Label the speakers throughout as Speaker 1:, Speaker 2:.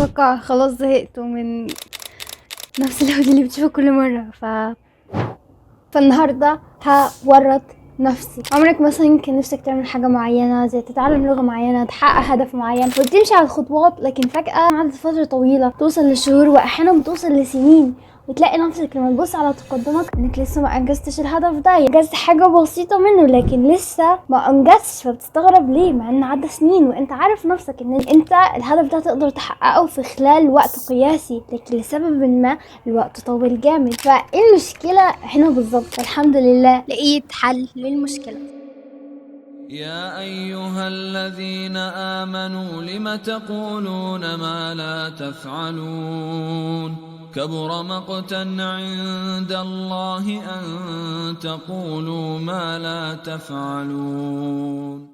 Speaker 1: اتوقع خلاص زهقتوا من نفس الفيديو اللي بتشوفه كل مرة. فالنهاردة هورط نفسي. عمرك مثلا كان نفسك تعمل حاجة معينة، زي تتعلم لغة معينة، تحقق هدف معين، وتمشي على الخطوات، لكن فجأة عدت فترة طويلة توصل لشهور واحيانا بتوصل لسنين، وتلاقي نفسك لما تبص على تقدمك انك لسه ما انجزتش الهدف ده، انجزت حاجة بسيطة منه لكن لسه ما انجزتش. فبتستغرب ليه مع ان عدى سنين وانت عارف نفسك ان انت الهدف ده تقدر تحققه في خلال وقت قياسي، لكن لسبب ما الوقت طويل جامد. فايه المشكلة هنا بالظبط؟ الحمد لله لقيت حل للمشكلة.
Speaker 2: يا أيها الذين آمنوا لم تقولون ما لا تفعلون كبر مقتا عند الله أن تقولوا ما لا تفعلون.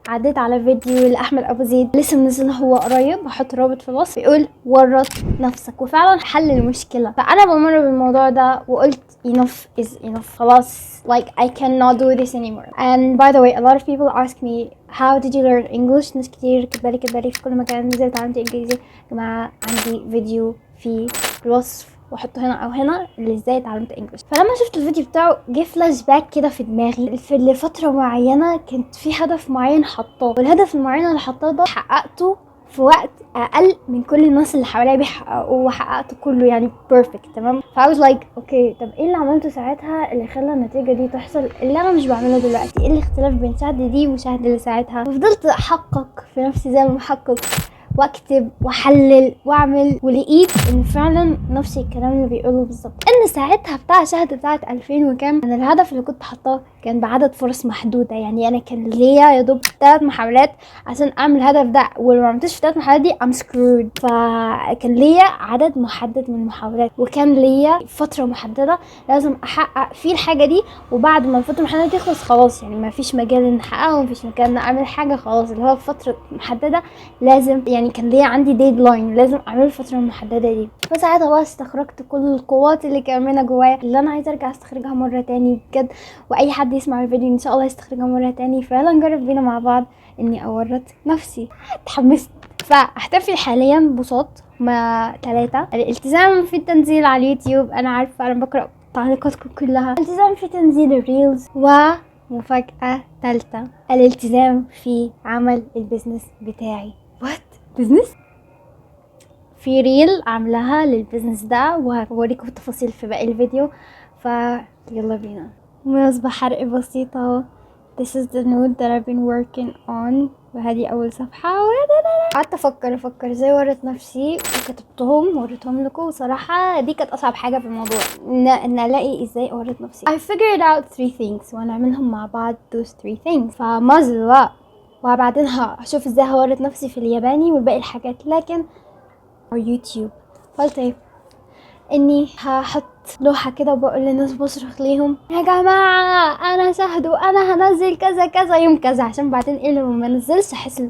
Speaker 1: عديت على فيديو لأحمد أبو زيد لسه منزله هو قريب، هحط رابط في الوصف، بيقول ورط نفسك، وفعلا حل المشكلة. فأنا بمر بالموضوع ده وقلت enough is enough، خلاص like I cannot do this anymore. And by the way, a lot of people ask me how did you learn English. ناس كتير كتبالي في كل مكان ازاي اتعلمت انجليزي. يا جماعة عندي فيديو في الوصف واحطه هنا او هنا اللي ازاي اتعلمت انجلش. فلما شفت الفيديو بتاعه جه فلاش باك كده في دماغي في لفتره معينه كنت في هدف معين حطاه، والهدف المعين اللي حطاه ده حققته في وقت اقل من كل الناس اللي حواليا بيحققوه، وحققته كله يعني بيرفكت تمام. فا I was like اوكي، طب ايه اللي عملته ساعتها اللي خلى النتيجه دي تحصل اللي انا مش بعمله دلوقتي؟ ايه الاختلاف بين شهد دي وشهد اللي ساعتها؟ ففضلت احقق في نفسي زي ما بحقق واكتب واحلل واعمل، ولقيت ان فعلا نفس الكلام اللي بيقوله بالظبط. ان ساعتها بتاع شهادة بتاعت 2000 وكام، انا الهدف اللي كنت حاطاه كان بعدد فرص محدودة. يعني انا كان ليا يا دوب 3 محاولات عشان اعمل الهدف ده، ولو ما عملتش في 3 محاولات دي I'm screwed. فكان ليا عدد محدد من المحاولات، وكان ليا فترة محددة لازم احقق فيه الحاجة دي، وبعد ما الفترة المحددة تخلص خلاص يعني ما فيش مجال ان احققها وما فيش مجال ان اعمل حاجة، خلاص اللي هو فترة محددة لازم يعني كان ليا عندي ديدلاين لازم اعمل الفتره المحدده دي. فساعتها بقى استخرجت كل القوات اللي كامنه جوايا اللي انا عايزه ارجع استخرجها مره تاني بجد، واي حد يسمع الفيديو ان شاء الله يستخرجها مره تاني. فيلا نجرب بينا مع بعض اني اورط نفسي. اتحمست. فاحتفل حاليا بصوت ما 3: الالتزام في التنزيل على اليوتيوب، انا عارفه انا بقرا تعليقاتكم كلها، الالتزام في تنزيل الريلز، ومفاجاه ثالثه الالتزام في عمل البيزنس بتاعي. وات بزنس؟ في ريل عاملاها للبزنس ده وهوريكم التفاصيل في باقي الفيديو. فيلا بينا. مناسبة حرق بسيطة. This is the note that I've been working on، وهذه أول صفحة. قعدت أفكر ازاي وريت نفسي وكتبتهم وريتهم لكم. وصراحة دي كانت أصعب حاجة في الموضوع، إن ألاقي ازاي وريت نفسي. I figured out 3 things وهنعملهم مع بعض those 3 things. فمازل بقى، وبعدين هشوف ازاي هورط نفسي في الياباني والباقي الحاجات. لكن يوتيوب قلت ايه؟ اني هحط لوحة كده وبقول للناس بصرخ ليهم يا جماعة انا شهد وانا هنزل كذا كذا يوم كذا، عشان بعدين ايه لما ما نزلش احس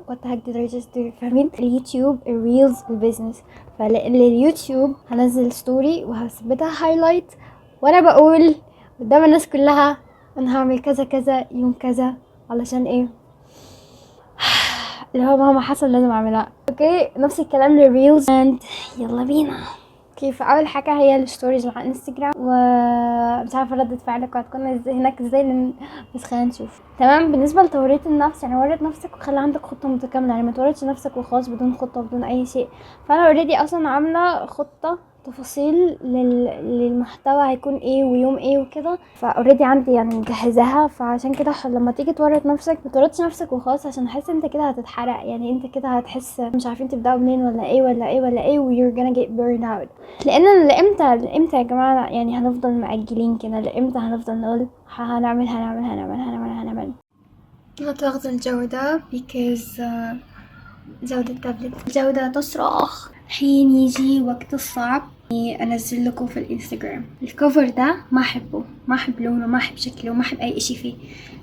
Speaker 1: what the heck did I just do. فاهمين؟ اليوتيوب الريلز البيزنس. فاليوتيوب هنزل ستوري وهثبتها هايلايت وانا بقول قدام الناس كلها انا هعمل كذا كذا يوم كذا، علشان ايه؟ اللي هو مهما حصل لازم اعملها. اوكي نفس الكلام للريلز. يلا بينا. كيف اول حاجه هي الستوريز على انستجرام، ومش عارفه ردة فعلك هتكون هناك ازاي بس خلينا نشوف. تمام. بالنسبه لتوريط النفس، يعني ورط نفسك وخلي عندك خطه متكامله، يعني ما تورطش نفسك وخلاص بدون خطه بدون اي شيء. فانا اوريدي اصلا عامله خطه تفاصيل للمحتوى هيكون ايه ويوم ايه وكده، فاوريدي عندي يعني مجهزاها. فعشان كده لما تيجي تورط نفسك ما تورطش نفسك وخلاص، عشان احس انت كده هتتحرق. يعني انت كده هتحس مش عارفين تبداوا منين ولا ايه ولا ايه ولا ايه، و you're gonna get burned out. لان لامتى يا جماعه يعني هنفضل مأجلين كده؟ لامتى هنفضل نقول هنعمل. انا واخده الجوده because جودة التابلت الجودة تصرخ. حين يجي وقت الصعب انزل لكم في الانستغرام. الكفر ده ما احب لونه، ما احب شكله، ما احب اي اشي فيه،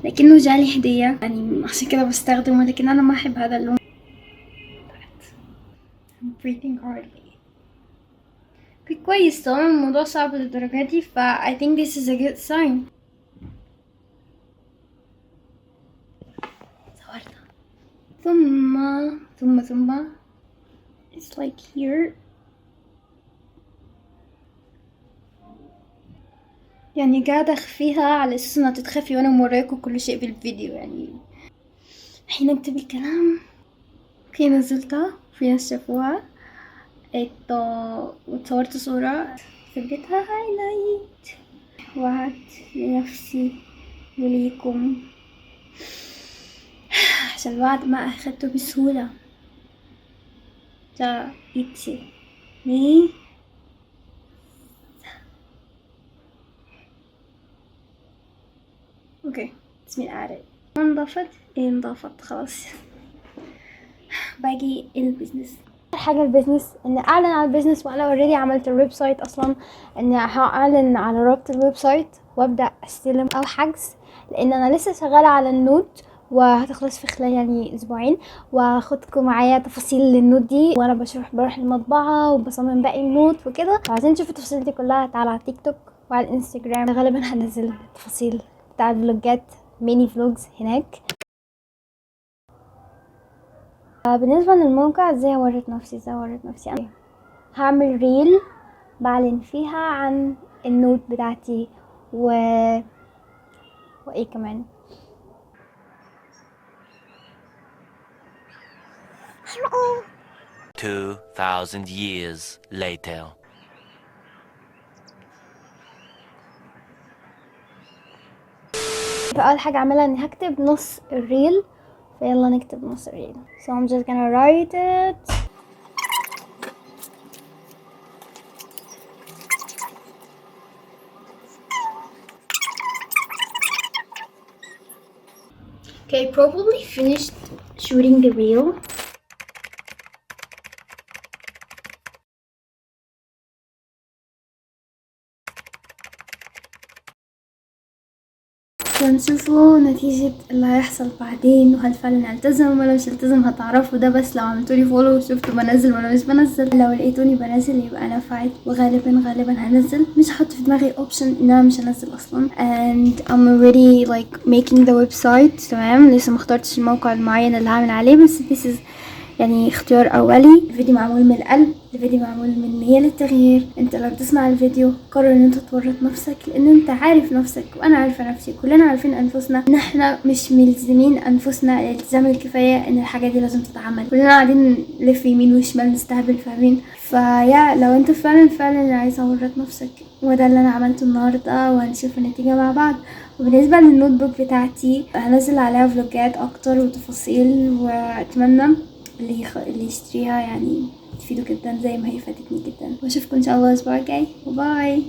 Speaker 1: لكنه جالي هدية يعني عشان كده بستخدمه، لكن انا ما احب هذا اللون. I'm breathing hardly. كويس طالما الموضوع صعب للدرجة دي I think this is a good sign. صورتها ثم it's like here. يعني قاعدة اخفيها على اساس انها تتخفي وانا موراكم كل شيء بالفيديو. يعني الحين اكتب الكلام. اوكي نزلتها، في ناس شافوها وتصورت صورة ثبتها هايلايت وعد لنفسي وليكم عشان الوعد ما اخدته بسهولة. ده ايتسي مي اوكي اسمي الأعراب. انضافت خلاص. باقي البيزنس. حاجة البيزنس ان اعلن على البيزنس، وانا اوريدي عملت الويب سايت اصلا، ان هعلن على رابط الويب سايت وابدا استلم او حجز، لان انا لسه شغالة على النوت وهتخلص في خلال يعني اسبوعين، واخدكم معايا تفاصيل النوت دي وانا بروح المطبعة وبصمم باقي النوت وكده. عايزين تشوفوا التفاصيل دي كلها تعالوا على تيك توك وعلى الانستجرام، غالبا هنزل التفاصيل بتاع الفلوجات ميني فلوجز هناك. بالنسبة للموقع ازاي وريت نفسي يعني هعمل ريل بعلن فيها عن النوت بتاعتي وايه كمان
Speaker 3: 2000 years later.
Speaker 1: فأول حاجة اعملها اني هكتب نص الريل، فيلا نكتب نص الريل. So I'm just gonna write it. Okay, probably finished shooting the reel. ونشوفوا نتيجة اللي هيحصل بعدين، وهل فعلا هلتزم ولا مش هلتزم. هتعرفوا ده بس لو عملتولي فولو وشفتوا بنزل ولا مش بنزل. لو لقيتوني بنزل يبقى نفعت، وغالبا هنزل. مش هحط في دماغي اوبشن ان انا مش هنزل اصلا. and I'm already like making the website. تمام، لسه مختارتش الموقع المعين اللي هعمل عليه، بس this is يعني اختيار اولي. الفيديو معمول من القلب، الفيديو معمول من نية للتغيير. انت لو بتسمع الفيديو قرر ان انت تورط نفسك، لان انت عارف نفسك وانا عارفة نفسي، كلنا عارفين انفسنا ان احنا مش ملزمين انفسنا الالتزام الكفاية ان الحاجة دي لازم تتعمل. كلنا قاعدين نلف يمين وشمال نستهبل، فاهمين؟ فيا لو انت فعلا عايز اورط نفسك، وده اللي انا عملته النهاردة، وهنشوف النتيجة مع بعض. وبالنسبة للنوت بوك بتاعتي هنزل عليها فلوجات اكتر وتفاصيل، واتمنى اللي يشتريها يعني تفيده جدا زي ما هي فاتتني جدا. واشوفكم ان شاء الله الاسبوع الجاي. باي.